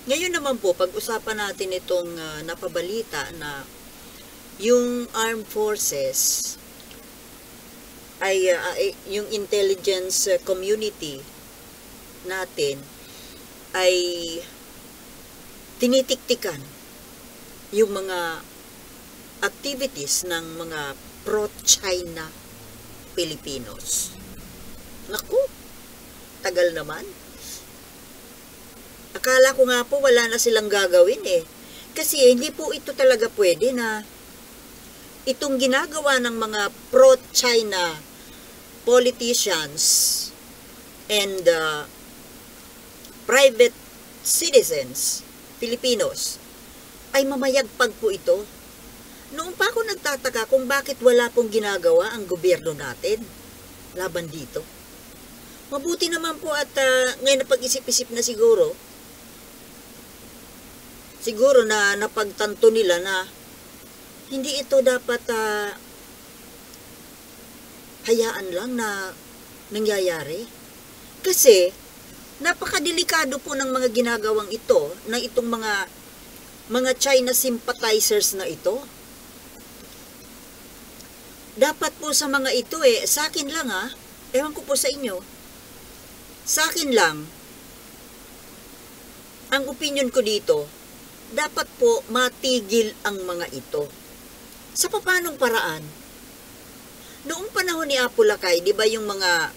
Ngayon naman po, pag-usapan natin itong napabalita na yung armed forces ay yung intelligence community natin ay tinitiktikan yung mga activities ng mga pro-China Filipinos. Naku, tagal naman. Akala ko nga po wala na silang gagawin eh. Kasi hindi po ito talaga pwede na itong ginagawa ng mga pro-China politicians and private citizens, Filipinos, ay mamayagpag po ito. Noon pa ako nagtataka kung bakit wala pong ginagawa ang gobyerno natin laban dito. Mabuti naman po at ngayon na pag-isip-isip na siguro na napagtanto nila na hindi ito dapat hayaan lang na nangyayari. Kasi napakadelikado po ng mga ginagawang ito, ng itong mga China sympathizers na ito. Dapat po sa mga ito sa akin lang ewan ko po sa inyo, sa akin lang, ang opinion ko dito, dapat po matigil ang mga ito. Sa papanong paraan? Noong panahon ni Apo Lakay, di ba yung mga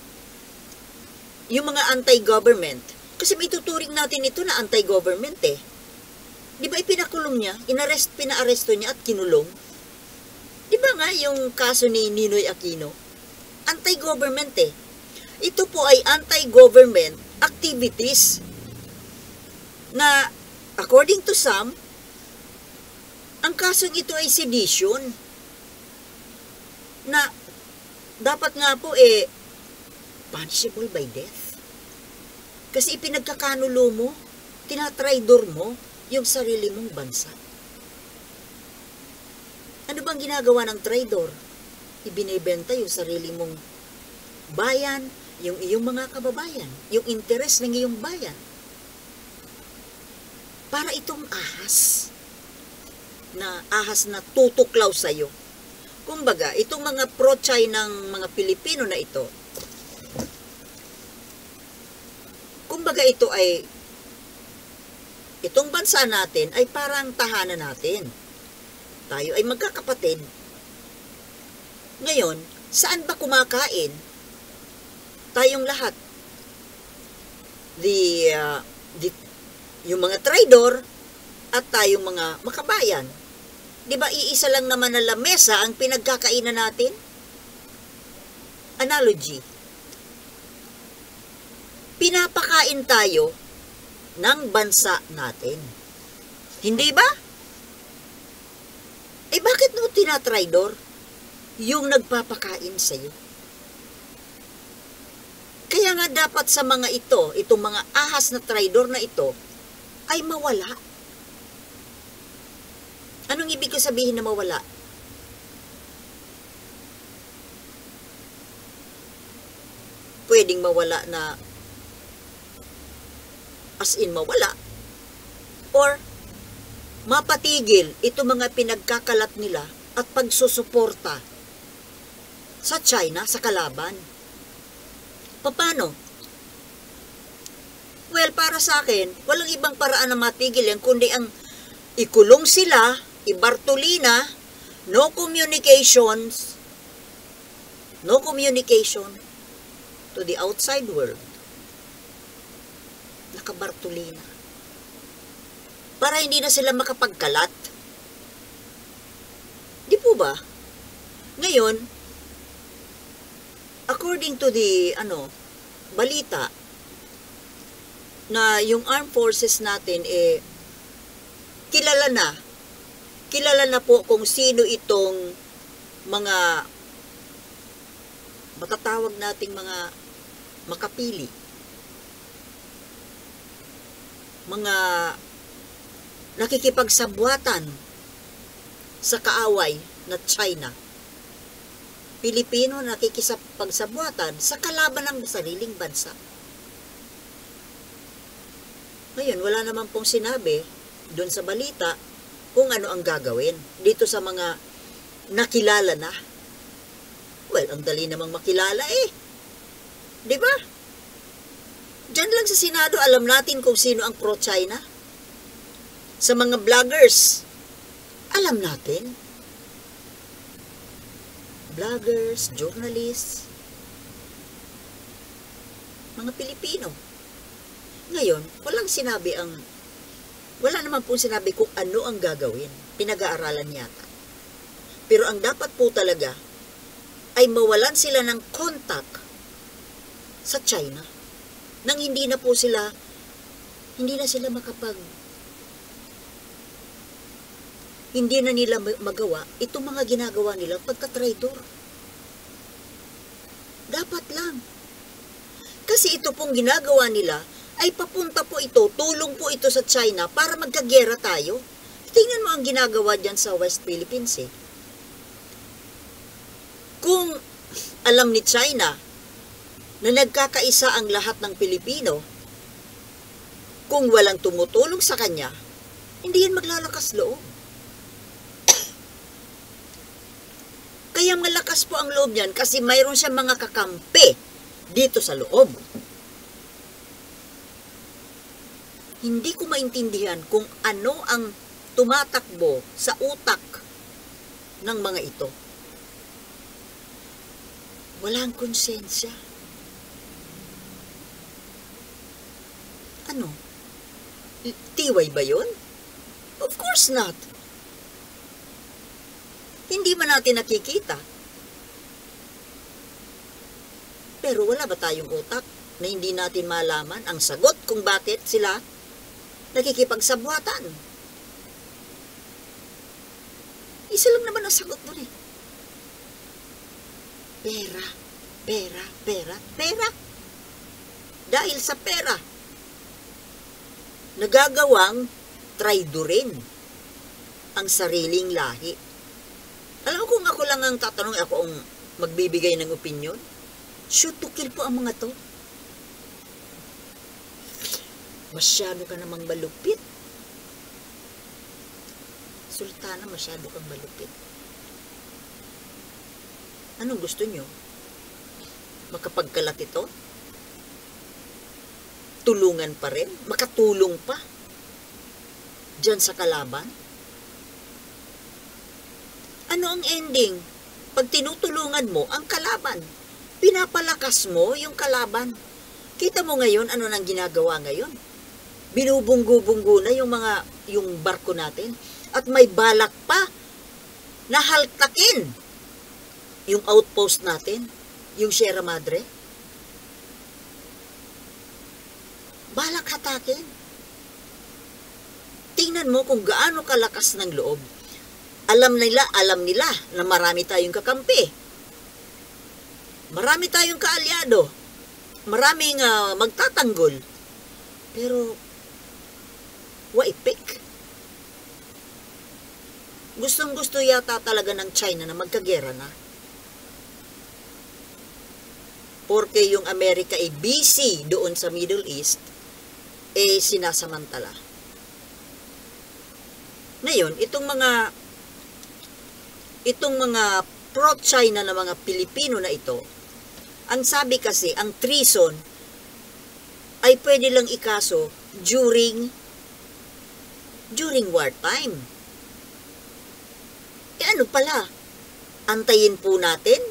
anti-government, kasi may tuturing natin ito na anti-government Di ba ipinakulong niya, pinaaresto niya at kinulong? Di ba nga yung kaso ni Ninoy Aquino? Anti-government Ito po ay anti-government activities na according to some, ang kasong ito ay sedition na dapat nga po punishable by death. Kasi ipinagkakanulo mo, tinatraidor mo yung sarili mong bansa. Ano bang ginagawa ng traidor? Ibinebenta yung sarili mong bayan, yung iyong mga kababayan, yung interes ng iyong bayan. Para itong ahas na tutuklaw sa'yo. Kumbaga, itong mga pro-China ng mga Pilipino na ito, kumbaga itong bansa natin ay parang tahanan natin. Tayo ay magkakapatid. Ngayon, saan ba kumakain? Tayong lahat. Yung mga traidor at tayong mga makabayan. Di ba iisa lang naman na lamesa ang pinagkakainan natin? Analogy. Pinapakain tayo ng bansa natin. Hindi ba? Bakit mo tinatraidor? Yung nagpapakain sa'yo. Kaya nga dapat sa mga itong mga ahas na traidor na ito, ay mawala. Anong ibig ko sabihin na mawala? Pwedeng mawala na as in mawala, or mapatigil ito mga pinagkakalat nila at pagsusuporta sa China sa kalaban. Paano? Well, para sa akin, walang ibang paraan na matigil yan, kundi ang ikulong sila, ibartolina, no communication to the outside world. Nakabartolina. Para hindi na sila makapagkalat. Di po ba? Ngayon, according to the balita, na yung armed forces natin kilala na po kung sino itong mga matatawag nating mga makapili, mga nakikipagsabwatan sa kaaway na China. Pilipino nakikisapagsabuatan sa kalaban ng sariling bansa. Ngayon, wala naman pong sinabi doon sa balita kung ano ang gagawin dito sa mga nakilala na. Well, ang dali namang makilala eh. Di ba? Diyan lang sa Senado, alam natin kung sino ang pro-China. Sa mga vloggers, alam natin. Vloggers, journalists, mga Pilipino. Ngayon, wala naman pong sinabi kung ano ang gagawin. Pinag-aaralan yata. Pero ang dapat po talaga ay mawalan sila ng contact sa China. Nang hindi na nila magawa itong mga ginagawa nila pagka-traitor. Dapat lang. Kasi ito pong ginagawa nila ay papunta po ito, tulong po ito sa China para magkagera tayo. Tingnan mo ang ginagawa dyan sa West Philippines eh. Kung alam ni China na nagkakaisa ang lahat ng Pilipino, kung walang tumutulong sa kanya, hindi yan maglalakas loob. Kaya malakas po ang loob niyan kasi mayroon siyang mga kakampi dito sa loob. Hindi ko maintindihan kung ano ang tumatakbo sa utak ng mga ito. Walang konsensya. Ano? Tiway ba yun? Of course not. Hindi man natin nakikita. Pero wala ba tayong utak na hindi natin malaman ang sagot kung bakit sila nakikipagsabwatan? Isa lang naman ang sagot doon eh. Pera, pera, pera, pera. Dahil sa pera, nagagawang traidorin ang sariling lahi. Alam mo kung ako lang ang tatanong, ako ang magbibigay ng opinion, shoot to kill po ang mga to. Masyado ka namang malupit. Sultana, masyado kang malupit. Anong gusto nyo? Makapagkalat ito? Tulungan pa rin? Makatulong pa? Diyan sa kalaban? Ano ang ending? Pag tinutulungan mo ang kalaban, pinapalakas mo yung kalaban. Kita mo ngayon, ano nang ginagawa ngayon? Binubunggo-bunggo na yung barko natin. At may balak pa na haltakin yung outpost natin, yung Sierra Madre. Balak hatakin. Tingnan mo kung gaano kalakas ng loob. Alam nila na marami tayong kakampi. Marami tayong kaalyado. Maraming magtatanggol. Pero, waipik. Gustong-gusto yata talaga ng China na magkagera na. Porque yung Amerika ay busy doon sa Middle East, sinasamantala. Ngayon, itong mga pro-China na mga Pilipino na ito, ang sabi kasi, ang treason ay pwede lang ikaso during wartime. Ano pala? Antayin po natin?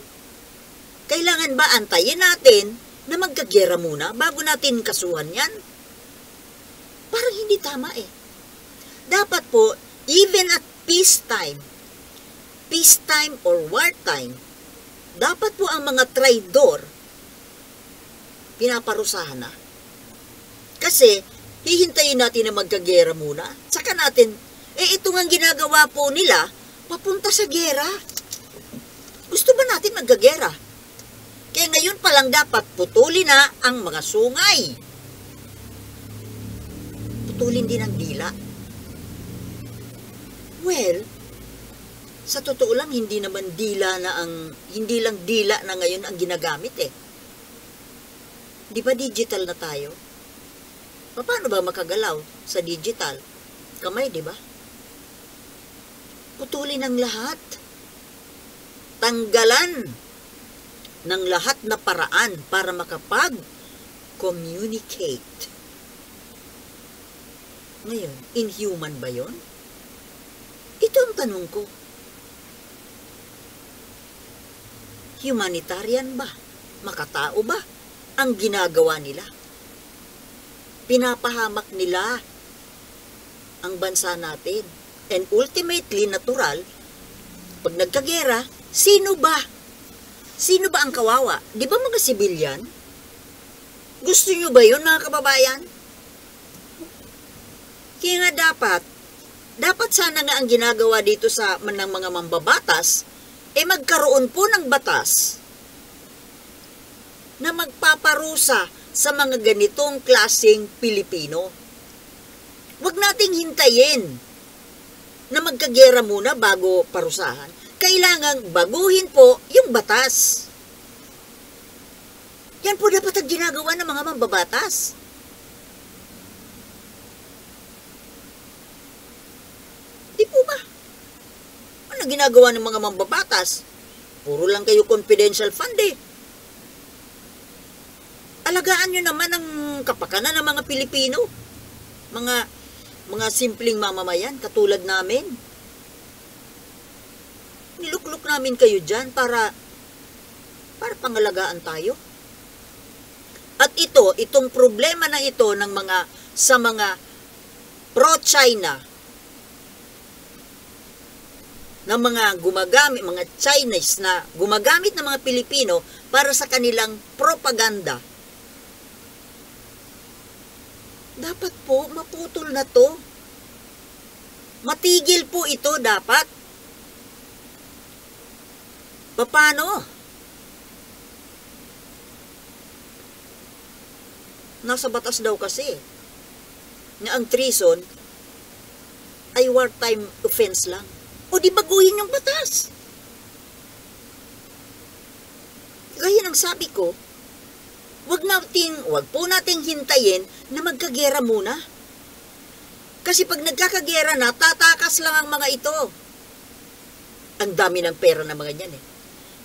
Kailangan ba antayin natin na magkagera muna bago natin kasuhan yan? Parang hindi tama eh. Dapat po, even at peacetime or wartime, dapat po ang mga traidor pinaparusahan na. Kasi, hihintayin natin na magkagera muna, saka natin, ito nga ginagawa po nila, papunta sa gera. Gusto ba natin magkagera? Kaya ngayon pa lang dapat putulin na ang mga sungay. Putulin din ang dila. Well, sa totoo lang, hindi lang dila na ngayon ang ginagamit eh. Di ba digital na tayo? Paano ba makagalaw sa digital? Kamay, di ba? Putulin ang lahat. Tanggalan ng lahat na paraan para makapag-communicate. Ngayon, inhuman ba yon? Ito ang tanong ko. Humanitarian ba? Makatao ba ang ginagawa nila? Pinapahamak nila ang bansa natin. And ultimately, natural, pag nagkagera, sino ba? Sino ba ang kawawa? Di ba mga sibilyan? Gusto nyo ba yun, mga kababayan? Kaya nga dapat sana nga ang ginagawa dito sa ng mga mambabatas, magkaroon po ng batas na magpaparusa sa mga ganitong klaseng Pilipino. Huwag nating hintayin na magkagera muna bago parusahan. Kailangang baguhin po yung batas. Yan po dapat ang ginagawa ng mga mambabatas. Di po ba? Ano ginagawa ng mga mambabatas? Puro lang kayo confidential fund eh. Alagaan nyo naman ang kapakanan ng mga Pilipino. Mga simpleng mamamayan, katulad namin. Nilukluk namin kayo dyan para pangalagaan tayo. At itong problema na ito ng sa mga pro-China, ng mga Chinese na gumagamit ng mga Pilipino para sa kanilang propaganda. Dapat po maputol na to. Matigil po ito dapat. Paano? Nasa batas daw kasi na ang treason ay wartime offense lang. O di baguhin yung batas. Gaya ng sabi ko, wag po nating hintayin na magkagera muna. Kasi pag nagkakagera na, tatakas lang ang mga ito. Ang dami ng pera ng mga yan eh.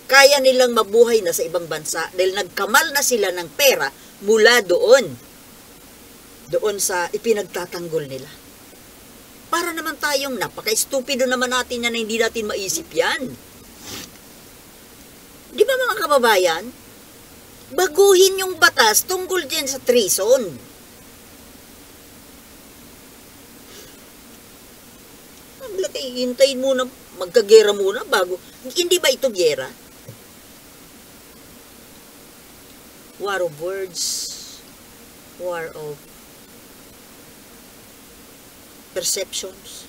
Kaya nilang mabuhay na sa ibang bansa dahil nagkamal na sila ng pera mula doon sa ipinagtatanggol nila. Para naman tayong napaka-stupido naman natin yan na hindi natin maisip yan. Di ba mga kababayan? Baguhin yung batas tungkol dyan sa treason. Hintayin muna, magkagera muna bago. Hindi ba ito gera? War of words, war of perceptions.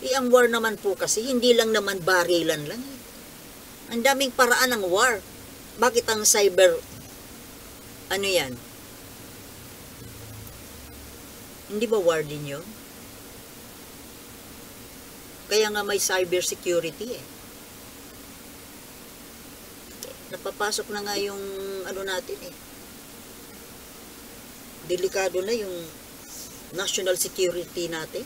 Ang war naman po kasi, hindi lang naman barilan lang. Ang daming paraan ng war. Bakit ang cyber, ano yan? Hindi ba war din yun? Kaya nga may cyber security eh. Napapasok na nga yung ano natin eh. Delikado na yung national security natin.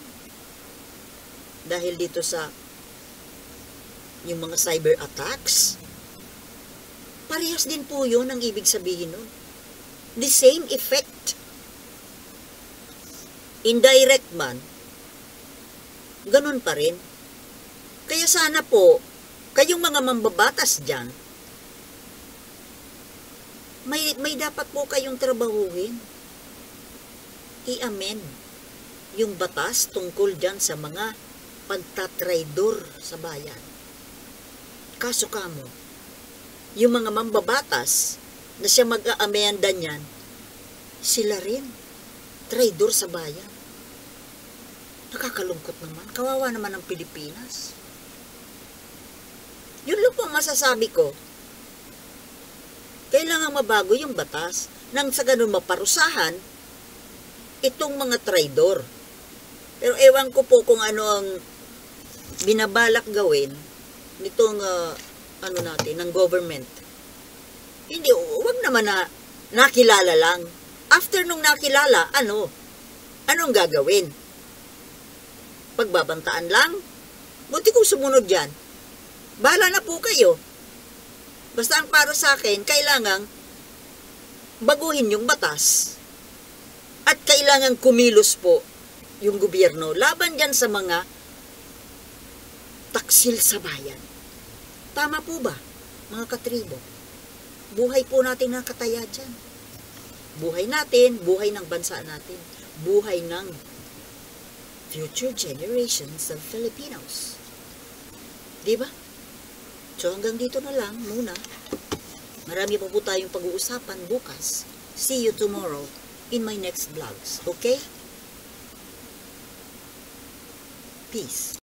Dahil dito sa yung mga cyber attacks. Parehas din po yun ang ibig sabihin nun. The same effect. Indirect man, ganun pa rin. Kaya sana po, kayong mga mambabatas dyan, may dapat po kayong trabahuhin. I-amend yung batas tungkol dyan sa mga pagtatraidor sa bayan. Kaso kamo, yung mga mambabatas na siya mag-aamenda niyan, sila rin, traidor sa bayan. Nakakalungkot naman. Kawawa naman ang Pilipinas. Yun lang po ang masasabi ko. Kailangan mabago yung batas nang sa ganun maparusahan itong mga traidor. Pero ewan ko po kung ano ang binabalak gawin nitong ng government. Hindi, wag naman na nakilala lang. After nung nakilala, anong gagawin? Pagbabantaan lang? Buti kong sumunod dyan. Bahala na po kayo. Basta ang para sa akin, kailangang baguhin yung batas. At kailangan kumilos po yung gobyerno laban dyan sa mga taksil sa bayan. Tama po ba, mga katribo? Buhay po natin nakataya dyan. Buhay natin, buhay ng bansa natin, buhay ng future generations of Filipinos. Diba? So hanggang dito na lang muna. Marami pa po tayong pag-uusapan bukas. See you tomorrow in my next vlogs. Okay? Peace.